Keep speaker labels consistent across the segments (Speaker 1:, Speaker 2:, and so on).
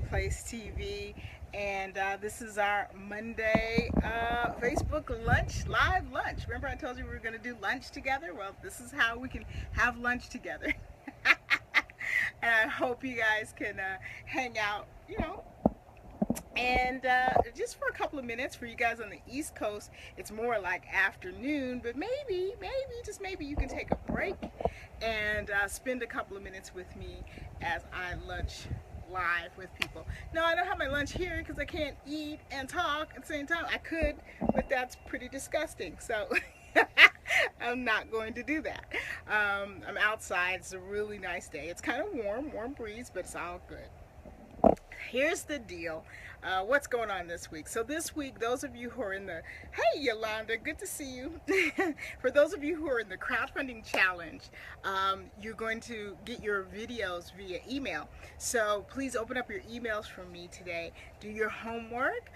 Speaker 1: Place TV, and this is our Monday Facebook live lunch. Remember, I told you we were going to do lunch together? Well, this is how we can have lunch together. And I hope you guys can hang out, and just for a couple of minutes. For you guys on the East Coast, it's more like afternoon, but just maybe you can take a break and spend a couple of minutes with me as I lunch live with people. No, I don't have my lunch here because I can't eat and talk at the same time. I could, but that's pretty disgusting. So I'm not going to do that. I'm outside. It's a really nice day. It's kind of warm breeze, but it's all good. Here's the deal. What's going on this week? So this week, those of you who are in the, hey Yolanda, good to see you. For those of you who are in the crowdfunding challenge, you're going to get your videos via email. So please open up your emails from me today. Do your homework.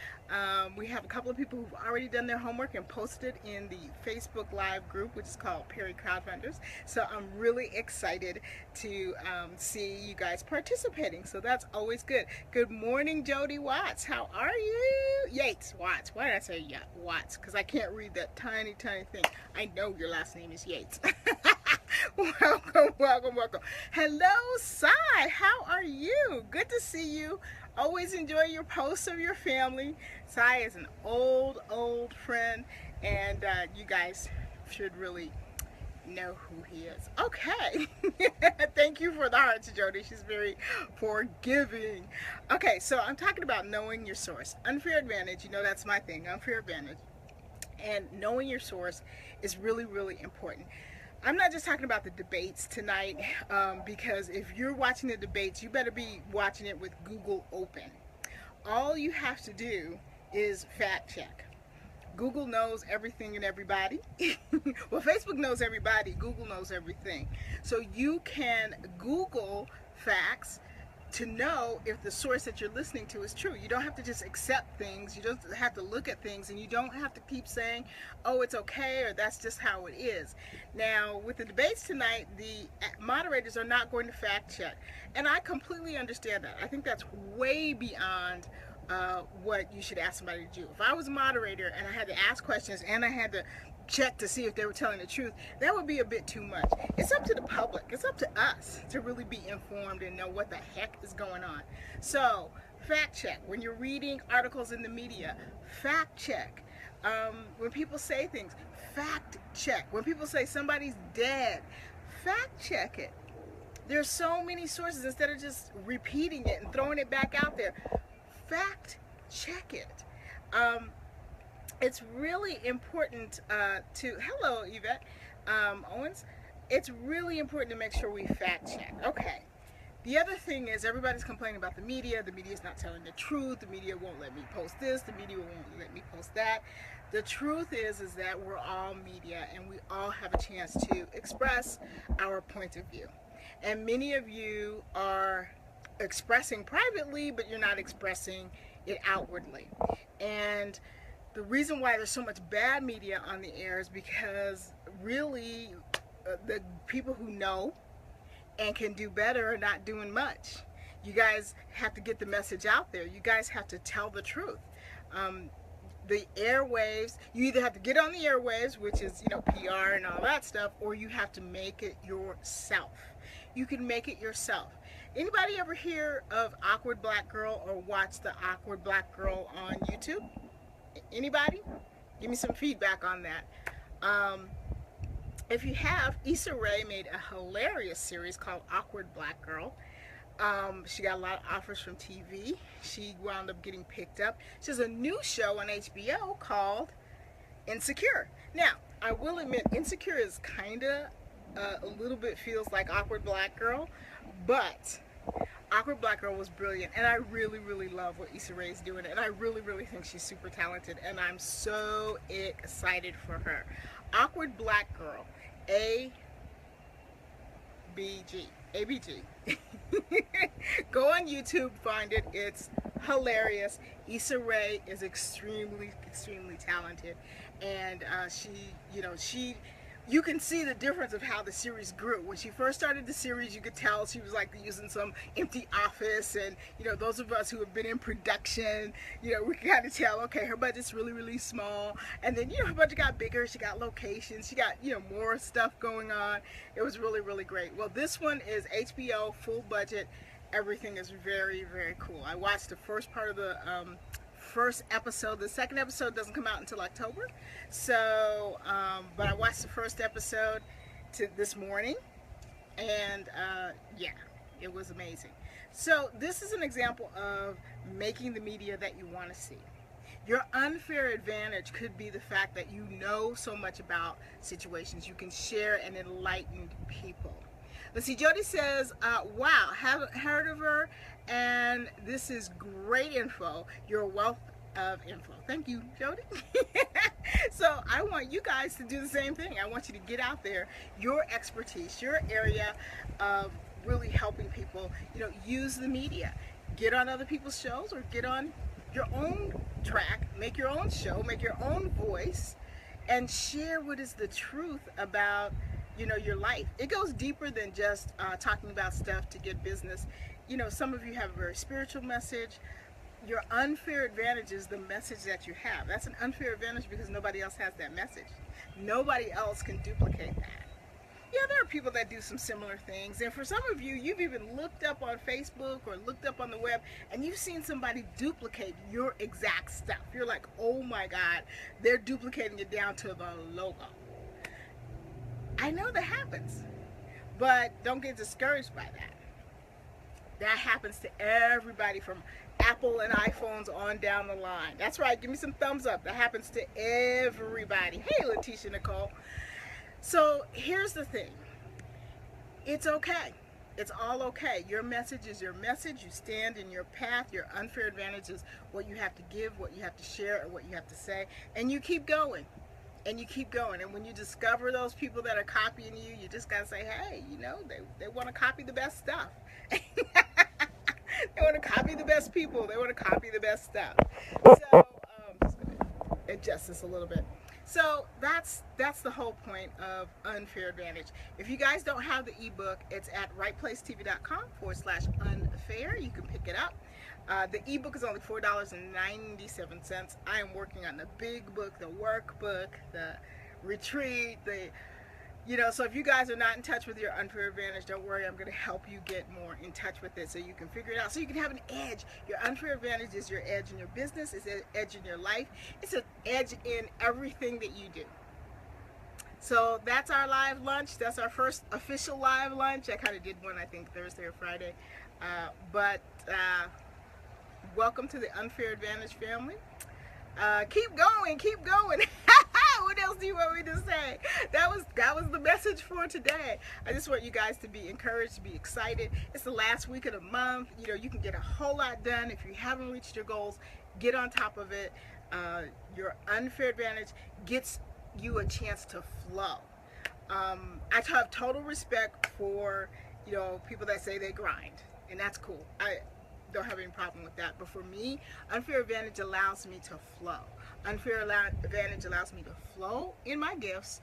Speaker 1: We have a couple of people who've already done their homework and posted in the Facebook Live group, which is called Perry Crowdfunders. So I'm really excited to see you guys participating. So that's always good. Good morning, Jody Watts. How are you? Yates Watts. Why did I say Watts? Because I can't read that tiny thing. I know your last name is Yates. Welcome. Hello, Cy. How are you? Good to see you. Always enjoy your posts of your family. Cy is an old friend, and you guys should really know who he is. Okay. Thank you for the hearts, Jody. She's very forgiving. Okay, so I'm talking about knowing your source. Unfair advantage, that's my thing, unfair advantage. And knowing your source is really important. I'm not just talking about the debates tonight, because if you're watching the debates, you better be watching it with Google open. All you have to do is fact check. Google knows everything and everybody. Well, Facebook knows everybody. Google knows everything. So you can Google facts to know if the source that you're listening to is true. You don't have to just accept things. You don't have to look at things, and you don't have to keep saying, oh, it's okay, or that's just how it is. Now, with the debates tonight, the moderators are not going to fact check. And I completely understand that. I think that's way beyond what you should ask somebody to do. If I was a moderator and I had to ask questions and I had to check to see if they were telling the truth, that would be a bit too much. It's up to the public. It's up to us to really be informed and know what the heck is going on. So, fact check. When you're reading articles in the media, fact check. When people say things, fact check. When people say somebody's dead, fact check it. There's so many sources. Instead of just repeating it and throwing it back out there, fact check it. It's really important hello Yvette Owens, it's really important to make sure we fact check. Okay, the other thing is everybody's complaining about the media's not telling the truth, the media won't let me post this, the media won't let me post that. The truth is that we're all media, and we all have a chance to express our point of view, and many of you are expressing privately, but you're not expressing it outwardly. And the reason why there's so much bad media on the air is because really the people who know and can do better are not doing much. You guys have to get the message out there. You guys have to tell the truth. The airwaves, you either have to get on the airwaves, which is PR and all that stuff, or you have to make it yourself. You can make it yourself. Anybody ever hear of Awkward Black Girl or watch the Awkward Black Girl on YouTube? Anybody? Give me some feedback on that. If you have, Issa Rae made a hilarious series called Awkward Black Girl. She got a lot of offers from TV. She wound up getting picked up. She has a new show on HBO called Insecure. Now, I will admit, Insecure is kind of a little bit feels like Awkward Black Girl, but Awkward Black Girl was brilliant, and I really love what Issa Rae is doing, and I really think she's super talented, and I'm so excited for her. Awkward Black Girl, ABG. Go on YouTube, find it. It's hilarious. Issa Rae is extremely talented, and she you can see the difference of how the series grew. When she first started the series, you could tell she was like using some empty office, and those of us who have been in production, we can kind of tell, okay, her budget's really, really small. And then her budget got bigger. She got locations. She got more stuff going on. It was really, really great. Well, this one is HBO, full budget. Everything is very, very cool. I watched the first part of the first episode. The second episode doesn't come out until October, so but I watched the first episode this morning, and yeah, it was amazing. So this is an example of making the media that you want to see. Your unfair advantage could be the fact that you know so much about situations. You can share and enlighten people. Let's see, Jody says, wow, haven't heard of her, and this is great info. You're a wealth of info. Thank you, Jody. So I want you guys to do the same thing. I want you to get out there, your expertise, your area of really helping people, use the media. Get on other people's shows, or get on your own track, make your own show, make your own voice, and share what is the truth about your life. It goes deeper than just talking about stuff to get business. Some of you have a very spiritual message. Your unfair advantage is the message that you have. That's an unfair advantage because nobody else has that message. Nobody else can duplicate that. Yeah, there are people that do some similar things, and for some of you, you've even looked up on Facebook or looked up on the web, and you've seen somebody duplicate your exact stuff. You're like, oh my God, they're duplicating it down to the logo. I know that happens, but don't get discouraged by that. That happens to everybody from Apple and iPhones on down the line. That's right, give me some thumbs up. That happens to everybody. Hey, Letitia Nicole. So here's the thing. It's okay. It's all okay. Your message is your message. You stand in your path. Your unfair advantage is what you have to give, what you have to share, and what you have to say. And you keep going. And you keep going. And when you discover those people that are copying you, you just got to say, hey, they want to copy the best stuff. They want to copy the best people. They want to copy the best stuff. So, just going to adjust this a little bit. So that's the whole point of unfair advantage. If you guys don't have the ebook, it's at rightplacetv.com/unfair. You can pick it up. The ebook is only $4.97. I am working on the big book, the workbook, the retreat, so if you guys are not in touch with your unfair advantage, don't worry, I'm going to help you get more in touch with it so you can figure it out, so you can have an edge. Your unfair advantage is your edge in your business, it's an edge in your life, it's an edge in everything that you do. So that's our live lunch. That's our first official live lunch. I kind of did one, I think, Thursday or Friday. But welcome to the Unfair Advantage family. Keep going, keep going. What else do you want me to say? That was the message for today. I just want you guys to be encouraged, to be excited. It's the last week of the month. You can get a whole lot done. If you haven't reached your goals, get on top of it. Your unfair advantage gets you a chance to flow. I have total respect for people that say they grind, and that's cool. I don't have any problem with that. But for me, unfair advantage allows me to flow. Unfair advantage allows me to flow in my gifts,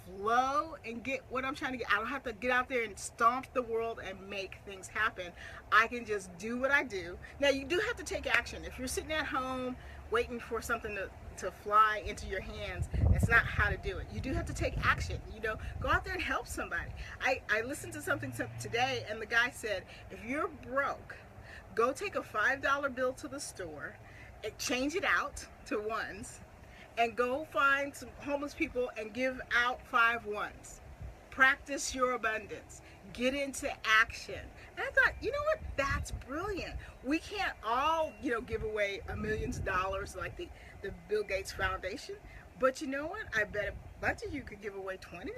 Speaker 1: flow and get what I'm trying to get. I don't have to get out there and stomp the world and make things happen. I can just do what I do. Now, you do have to take action. If you're sitting at home waiting for something to fly into your hands, that's not how to do it. You do have to take action. Go out there and help somebody. I listened to something today, and the guy said, if you're broke, go take a $5 bill to the store, change it out to ones, and go find some homeless people and give out 5 ones. Practice your abundance. Get into action. And I thought, you know what? That's brilliant. We can't all, give away millions of dollars like the Bill Gates Foundation. But you know what? I bet a bunch of you could give away $20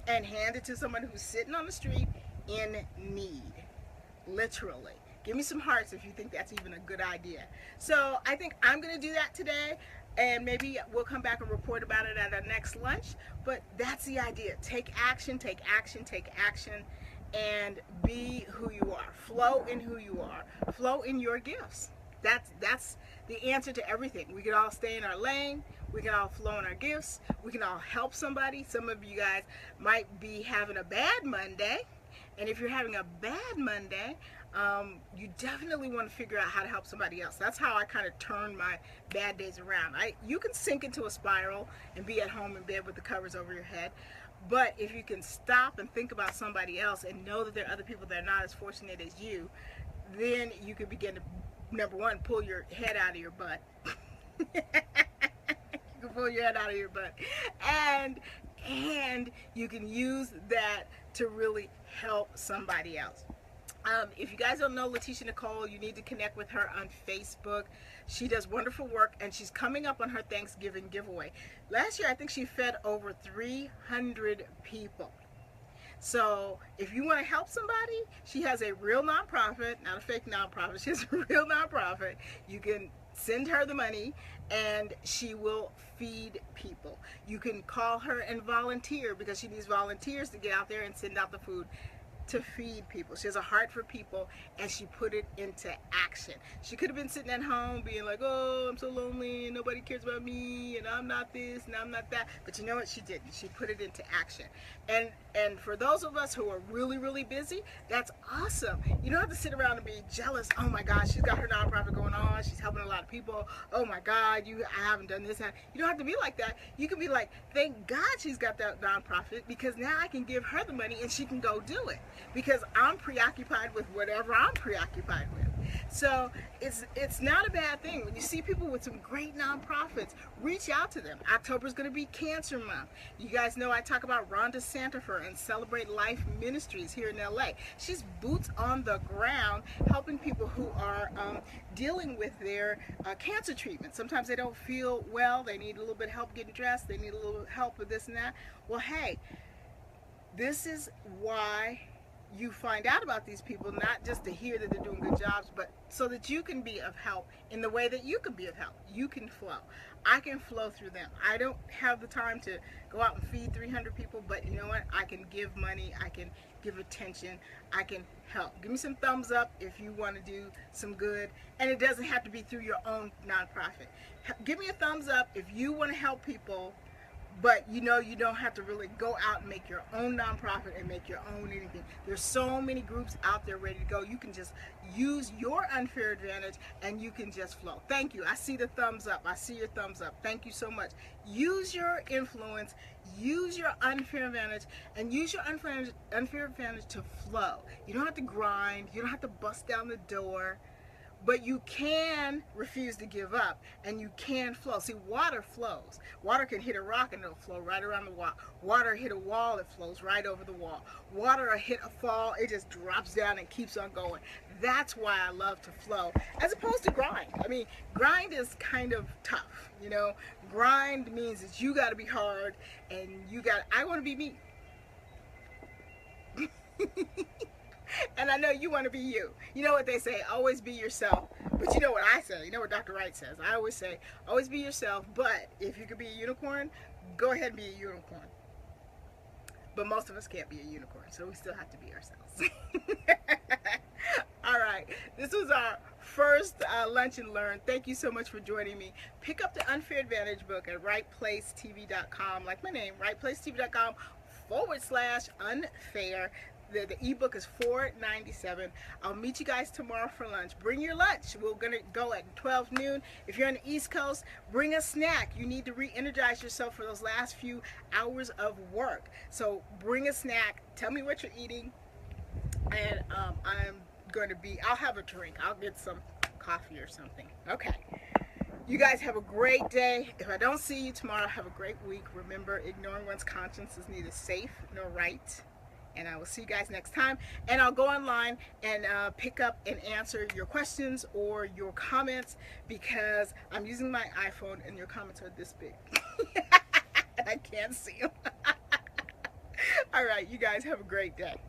Speaker 1: and hand it to someone who's sitting on the street in need. Literally. Give me some hearts if you think that's even a good idea. So I think I'm going to do that today, and maybe we'll come back and report about it at our next lunch. But that's the idea. Take action, take action, take action, and be who you are. Flow in who you are. Flow in your gifts. That's the answer to everything. We can all stay in our lane. We can all flow in our gifts. We can all help somebody. Some of you guys might be having a bad Monday. And if you're having a bad Monday, you definitely want to figure out how to help somebody else. That's how I kind of turn my bad days around. You can sink into a spiral and be at home in bed with the covers over your head. But if you can stop and think about somebody else and know that there are other people that are not as fortunate as you, then you can begin to, number one, pull your head out of your butt. You can pull your head out of your butt. And you can use that to really help somebody else. If you guys don't know Letitia Nicole, you need to connect with her on Facebook. She does wonderful work, and she's coming up on her Thanksgiving giveaway. Last year, I think she fed over 300 people. So if you want to help somebody, she has a real nonprofit, not a fake nonprofit. She has a real nonprofit. You can send her the money, and she will feed people. You can call her and volunteer, because she needs volunteers to get out there and send out the food to feed people. She has a heart for people, and she put it into action. She could have been sitting at home being like, oh, I'm so lonely and nobody cares about me and I'm not this and I'm not that. But you know what? She didn't. She put it into action. And for those of us who are really, really busy, that's awesome. You don't have to sit around and be jealous. Oh my gosh, she's got her nonprofit going on. She's helping a lot of people. Oh my God, I haven't done this. You don't have to be like that. You can be like, thank God she's got that nonprofit, because now I can give her the money and she can go do it, because I'm preoccupied with whatever I'm preoccupied with. So it's not a bad thing. When you see people with some great nonprofits, reach out to them. October is going to be Cancer Month. You guys know I talk about Rhonda Santafer and Celebrate Life Ministries here in LA. She's boots on the ground helping people who are dealing with their cancer treatment. Sometimes they don't feel well. They need a little bit of help getting dressed. They need a little help with this and that. Well, hey, this is why you find out about these people, not just to hear that they're doing good jobs, but so that you can be of help in the way that you can be of help. You can flow. I can flow through them. I don't have the time to go out and feed 300 people, but you know what? I can give money. I can give attention. I can help. Give me some thumbs up if you want to do some good, and it doesn't have to be through your own nonprofit. Give me a thumbs up if you want to help people, but you know you don't have to really go out and make your own nonprofit and make your own anything. There's so many groups out there ready to go. You can just use your unfair advantage and you can just flow. Thank you. I see the thumbs up. I see your thumbs up. Thank you so much. Use your influence, use your unfair advantage, and use your unfair advantage to flow. You don't have to grind. You don't have to bust down the door. But you can refuse to give up, and you can flow. See, water flows. Water can hit a rock and it'll flow right around the wall. Water hit a wall, it flows right over the wall. Water hit a fall, it just drops down and keeps on going. That's why I love to flow, as opposed to grind. I mean, grind is kind of tough, you know. Grind means that you got to be hard, and I want to be me. And I know you want to be you. You know what they say, always be yourself. But you know what I say, you know what Dr. Wright says. I always say, always be yourself, but if you could be a unicorn, go ahead and be a unicorn. But most of us can't be a unicorn, so we still have to be ourselves. All right, this was our first Lunch and Learn. Thank you so much for joining me. Pick up the Unfair Advantage book at wrightplacetv.com, like my name, wrightplacetv.com/unfair. The ebook is $4.97. I'll meet you guys tomorrow for lunch. Bring your lunch. We're going to go at 12 noon. If you're on the East Coast, bring a snack. You need to re-energize yourself for those last few hours of work. So bring a snack. Tell me what you're eating. And I'll have a drink. I'll get some coffee or something. Okay. You guys have a great day. If I don't see you tomorrow, have a great week. Remember, ignoring one's conscience is neither safe nor right. And I will see you guys next time. And I'll go online and pick up and answer your questions or your comments, because I'm using my iPhone and your comments are this big. And I can't see them. All right, you guys have a great day.